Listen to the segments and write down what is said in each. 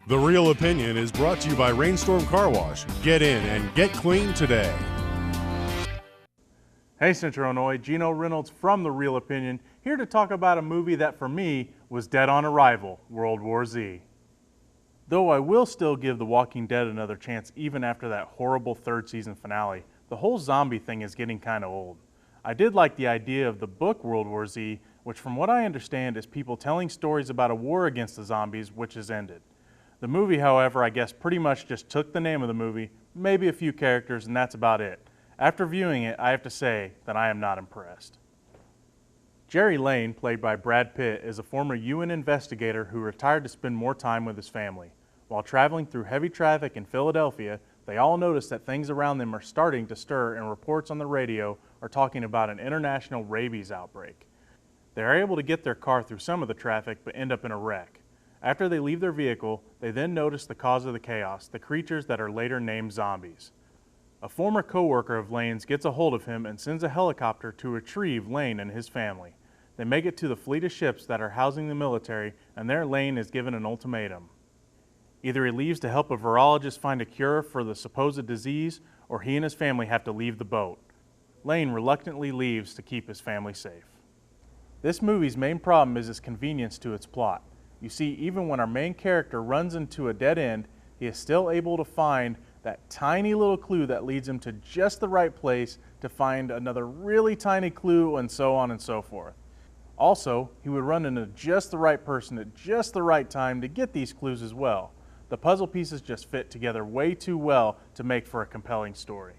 The Real Opinion is brought to you by Rainstorm Car Wash. Get in and get clean today. Hey Central Illinois, Geno Reynolds from The Real Opinion, here to talk about a movie that for me was dead on arrival, World War Z. Though I will still give The Walking Dead another chance even after that horrible third season finale, the whole zombie thing is getting kinda old. I did like the idea of the book World War Z, which from what I understand is people telling stories about a war against the zombies which has ended. The movie, however, I guess pretty much just took the name of the movie, maybe a few characters, and that's about it. After viewing it, I have to say that I am not impressed. Jerry Lane, played by Brad Pitt, is a former UN investigator who retired to spend more time with his family. While traveling through heavy traffic in Philadelphia, they all notice that things around them are starting to stir, and reports on the radio are talking about an international rabies outbreak. They are able to get their car through some of the traffic but end up in a wreck. After they leave their vehicle, they then notice the cause of the chaos, the creatures that are later named zombies. A former co-worker of Lane's gets a hold of him and sends a helicopter to retrieve Lane and his family. They make it to the fleet of ships that are housing the military, and there Lane is given an ultimatum. Either he leaves to help a virologist find a cure for the supposed disease, or he and his family have to leave the boat. Lane reluctantly leaves to keep his family safe. This movie's main problem is its convenience to its plot. You see, even when our main character runs into a dead end, he is still able to find that tiny little clue that leads him to just the right place to find another really tiny clue, and so on and so forth. Also, he would run into just the right person at just the right time to get these clues as well. The puzzle pieces just fit together way too well to make for a compelling story.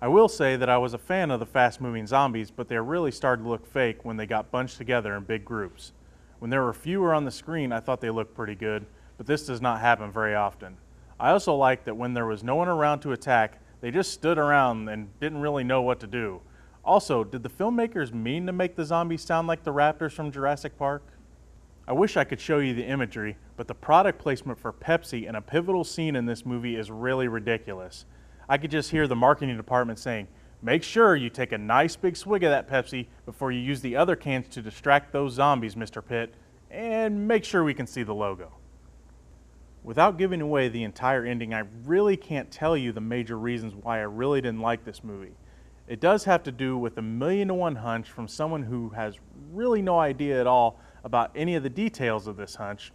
I will say that I was a fan of the fast-moving zombies, but they really started to look fake when they got bunched together in big groups. When there were fewer on the screen, I thought they looked pretty good, but this does not happen very often. I also liked that when there was no one around to attack, they just stood around and didn't really know what to do. Also, did the filmmakers mean to make the zombies sound like the raptors from Jurassic Park? I wish I could show you the imagery, but the product placement for Pepsi in a pivotal scene in this movie is really ridiculous. I could just hear the marketing department saying, "Make sure you take a nice big swig of that Pepsi before you use the other cans to distract those zombies, Mr. Pitt, and make sure we can see the logo." Without giving away the entire ending, I really can't tell you the major reasons why I really didn't like this movie. It does have to do with a 1,000,000-to-1 hunch from someone who has really no idea at all about any of the details of this hunch,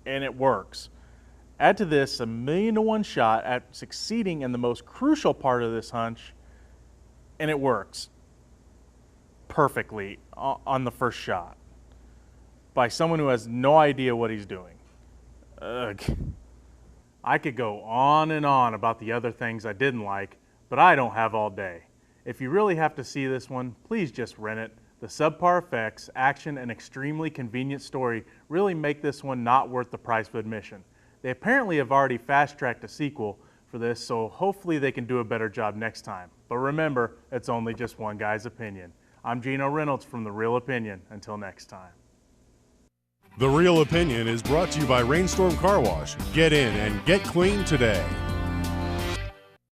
and it works. Add to this a 1,000,000-to-1 shot at succeeding in the most crucial part of this hunch, and it works perfectly on the first shot by someone who has no idea what he's doing. Ugh. I could go on and on about the other things I didn't like, but I don't have all day. If you really have to see this one, please just rent it. The subpar effects, action, and extremely convenient story really make this one not worth the price of admission. They apparently have already fast-tracked a sequel for this, so hopefully they can do a better job next time. But remember, it's only just one guy's opinion. I'm Geno Reynolds from The Real Opinion. Until next time. The Real Opinion is brought to you by Rainstorm Car Wash. Get in and get clean today.